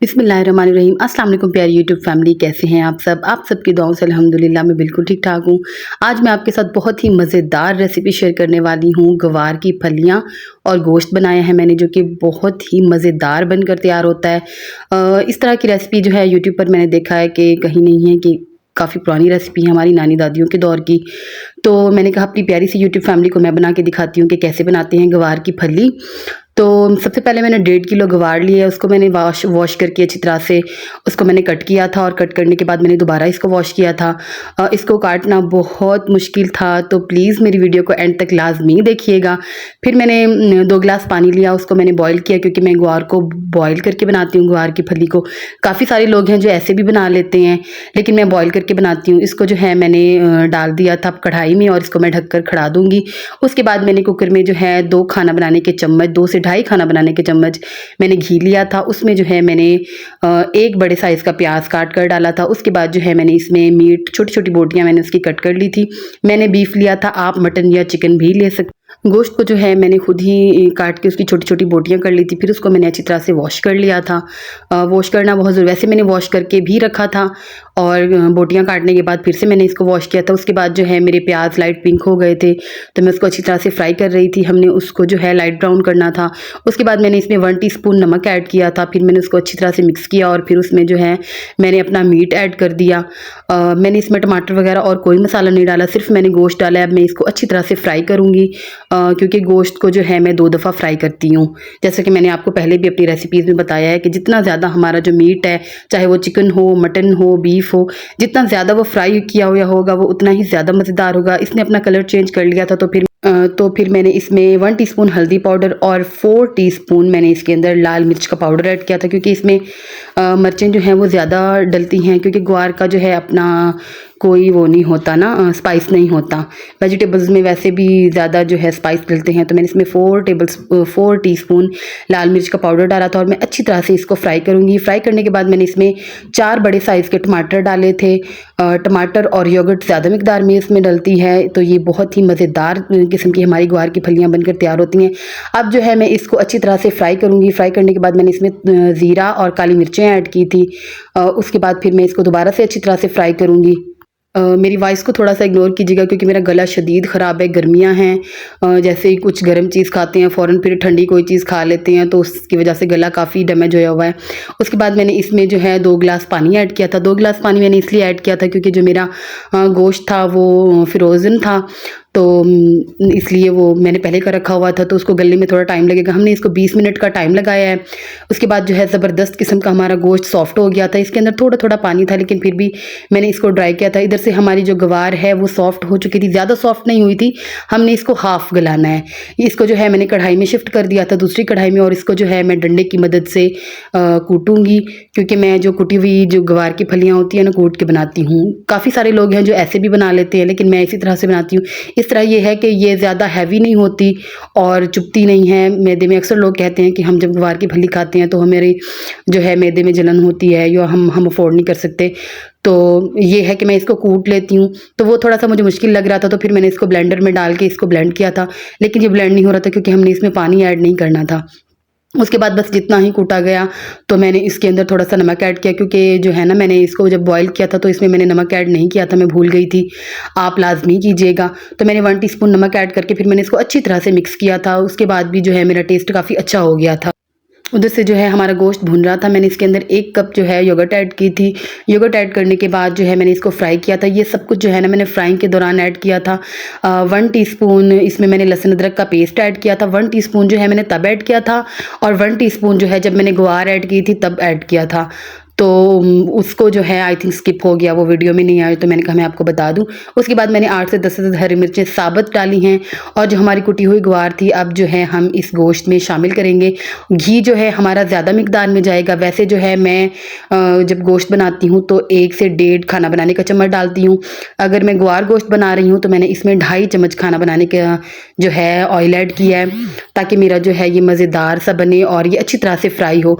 बिस्मिल्लाहिर्रहमानिर्रहीम। अस्सलाम वालेकुम प्यारी यूट्यूब फैमिली, कैसे हैं आप सबकी दुआओं से अल्हम्दुलिल्लाह मैं बिल्कुल ठीक ठाक हूँ। आज मैं आपके साथ बहुत ही मज़ेदार रेसिपी शेयर करने वाली हूँ। गवार की फलियाँ और गोश्त बनाया है मैंने, जो कि बहुत ही मज़ेदार बनकर तैयार होता है। इस तरह की रेसिपी जो है यूट्यूब पर मैंने देखा है कि कहीं नहीं है, कि काफ़ी पुरानी रेसिपी है हमारी नानी दादियों के दौर की। तो मैंने कहा अपनी प्यारी सी यूट्यूब फैमिली को मैं बना के दिखाती हूँ कि कैसे बनाते हैं गवार की फली। तो सबसे पहले मैंने 1.5 किलो गवार लिया है, उसको मैंने वॉश करके अच्छी तरह से उसको मैंने कट किया था, और कट करने के बाद मैंने दोबारा इसको वॉश किया था। इसको काटना बहुत मुश्किल था, तो प्लीज़ मेरी वीडियो को एंड तक लाजमी देखिएगा। फिर मैंने 2 गिलास पानी लिया, उसको मैंने बॉईल किया, क्योंकि मैं ग्वार को बॉईल करके बनाती हूँ। ग्वार की फली को काफ़ी सारे लोग हैं जो ऐसे भी बना लेते हैं, लेकिन मैं बॉईल करके बनाती हूँ। इसको जो है मैंने डाल दिया था कढ़ाई में, और इसको मैं ढककर खड़ा दूँगी। उसके बाद मैंने कुकर में जो है 2 खाना बनाने के चम्मच, 2 से ढाई खाना बनाने के चम्मच मैंने घी लिया था। उसमें जो है मैंने एक बड़े साइज़ का प्याज काट कर डाला था। उसके बाद जो है मैंने इसमें मीट, छोटी छोटी बोटियाँ मैंने उसकी कट कर ली थी। मैंने बीफ लिया था, आप मटन या चिकन भी ले सकते। गोश्त को जो है मैंने खुद ही काट के उसकी छोटी छोटी बोटियाँ कर ली थी। फिर उसको मैंने अच्छी तरह से वॉश कर लिया था। वॉश करना बहुत ज़रूरी, वैसे मैंने वॉश करके भी रखा था, और बोटियाँ काटने के बाद फिर से मैंने इसको वॉश किया था। उसके बाद जो है मेरे प्याज लाइट पिंक हो गए थे, तो मैं उसको अच्छी तरह से फ्राई कर रही थी। हमने उसको जो है लाइट ब्राउन करना था। उसके बाद मैंने इसमें 1 टीस्पून नमक ऐड किया था। फिर मैंने उसको अच्छी तरह से मिक्स किया, और फिर उसमें जो है मैंने अपना मीट ऐड कर दिया। मैंने इसमें टमाटर वगैरह और कोई मसाला नहीं डाला, सिर्फ मैंने गोश्त डाला है। अब मैं इसको अच्छी तरह से फ्राई करूँगी, क्योंकि गोश्त को जो है मैं 2 दफ़ा फ्राई करती हूँ। जैसे कि मैंने आपको पहले भी अपनी रेसिपीज़ में बताया है कि जितना ज़्यादा हमारा जो मीट है, चाहे वो चिकन हो, मटन हो, बीफ हो, जितना ज़्यादा वो फ्राई किया हुआ होगा वो उतना ही ज़्यादा मज़ेदार होगा। इसने अपना कलर चेंज कर लिया था, तो फिर मैंने इसमें 1 टीस्पून हल्दी पाउडर और 4 टीस्पून मैंने इसके अंदर लाल मिर्च का पाउडर ऐड किया था, क्योंकि इसमें मिर्चें जो हैं वो ज़्यादा डलती हैं, क्योंकि ग्वार का जो है अपना कोई वो नहीं होता ना, स्पाइस नहीं होता। वेजिटेबल्स में वैसे भी ज़्यादा जो है स्पाइस डलते हैं। तो मैंने इसमें 4 टीस्पून लाल मिर्च का पाउडर डाला था, और मैं अच्छी तरह से इसको फ्राई करूँगी। फ्राई करने के बाद मैंने इसमें 4 बड़े साइज़ के टमाटर डाले थे। टमाटर और योगर्ट ज़्यादा मिकदार में इसमें डलती है, तो ये बहुत ही मज़ेदार किस्म की हमारी ग्वार की फलियाँ बनकर तैयार होती हैं। अब जो है मैं इसको अच्छी तरह से फ्राई करूँगी। फ्राई करने के बाद मैंने इसमें ज़ीरा और काली मिर्चें ऐड की थी। उसके बाद फिर मैं इसको दोबारा से अच्छी तरह से फ्राई करूँगी। मेरी वॉइस को थोड़ा सा इग्नोर कीजिएगा, क्योंकि मेरा गला शदीद ख़राब है। गर्मियाँ हैं, जैसे ही कुछ गर्म चीज़ खाते हैं फ़ौरन फिर ठंडी कोई चीज़ खा लेते हैं, तो उसकी वजह से गला काफ़ी डैमेज होया हुआ है। उसके बाद मैंने इसमें जो है 2 गिलास पानी ऐड किया था। 2 गिलास पानी मैंने इसलिए ऐड किया था क्योंकि जो मेरा गोश्त था वो फ्रोज़न था, तो इसलिए वो मैंने पहले का रखा हुआ था, तो उसको गलने में थोड़ा टाइम लगेगा। हमने इसको 20 मिनट का टाइम लगाया है। उसके बाद जो है ज़बरदस्त किस्म का हमारा गोश्त सॉफ्ट हो गया था। इसके अंदर थोड़ा थोड़ा पानी था, लेकिन फिर भी मैंने इसको ड्राई किया था। इधर से हमारी जो गवार है वो सॉफ्ट हो चुकी थी, ज़्यादा सॉफ्ट नहीं हुई थी। हमने इसको हाफ़ गलाना है। इसको जो है मैंने कढ़ाई में शिफ्ट कर दिया था, दूसरी कढ़ाई में, और इसको जो है मैं डंडे की मदद से कूटूँगी, क्योंकि मैं जो कुटी हुई जो गवार की फलियाँ होती हैं ना, कूट के बनाती हूँ। काफ़ी सारे लोग हैं जो ऐसे भी बना लेते हैं, लेकिन मैं इसी तरह से बनाती हूँ। इस तरह ये है कि ये ज़्यादा हैवी नहीं होती और चुभती नहीं है मैदे में। अक्सर लोग कहते हैं कि हम जब ग्वार की फली खाते हैं तो हमारे जो है मैदे में जलन होती है, या हम अफोर्ड नहीं कर सकते। तो ये है कि मैं इसको कूट लेती हूँ, तो वो थोड़ा सा मुझे मुश्किल लग रहा था, तो फिर मैंने इसको ब्लेंडर में डाल के इसको ब्लेंड किया था, लेकिन ये ब्लेंड नहीं हो रहा था क्योंकि हमने इसमें पानी ऐड नहीं करना था। उसके बाद बस जितना ही कूटा गया, तो मैंने इसके अंदर थोड़ा सा नमक ऐड किया, क्योंकि जो है ना मैंने इसको जब बॉईल किया था तो इसमें मैंने नमक ऐड नहीं किया था, मैं भूल गई थी। आप लाजमी कीजिएगा। तो मैंने 1 टीस्पून नमक ऐड करके फिर मैंने इसको अच्छी तरह से मिक्स किया था। उसके बाद भी जो है मेरा टेस्ट काफ़ी अच्छा हो गया था। उधर से जो है हमारा गोश्त भुन रहा था। मैंने इसके अंदर 1 कप जो है योगर्ट ऐड की थी। योगर्ट ऐड करने के बाद जो है मैंने इसको फ्राई किया था। ये सब कुछ जो है ना मैंने फ्राइंग के दौरान ऐड किया था। 1 टीस्पून इसमें मैंने लहसुन अदरक का पेस्ट ऐड किया था। 1 टीस्पून जो है मैंने तब ऐड किया था, और 1 टीस्पून जो है जब मैंने ग्वार ऐड की थी तब ऐड किया था। तो उसको जो है आई थिंक स्किप हो गया, वो वीडियो में नहीं आया, तो मैंने कहा मैं आपको बता दूं। उसके बाद मैंने 8 से 10 हरी मिर्चें साबुत डाली हैं, और जो हमारी कुटी हुई ग्वार थी अब जो है हम इस गोश्त में शामिल करेंगे। घी जो है हमारा ज़्यादा मिकदार में जाएगा। वैसे जो है मैं जब गोश्त बनाती हूँ तो 1 से 1.5 खाना बनाने का चम्मच डालती हूँ। अगर मैं ग्वार गोश्त बना रही हूँ तो मैंने इसमें 2.5 चम्मच खाना बनाने का जो है ऑयल ऐड किया है, ताकि मेरा जो है ये मज़ेदार सा बने और ये अच्छी तरह से फ्राई हो।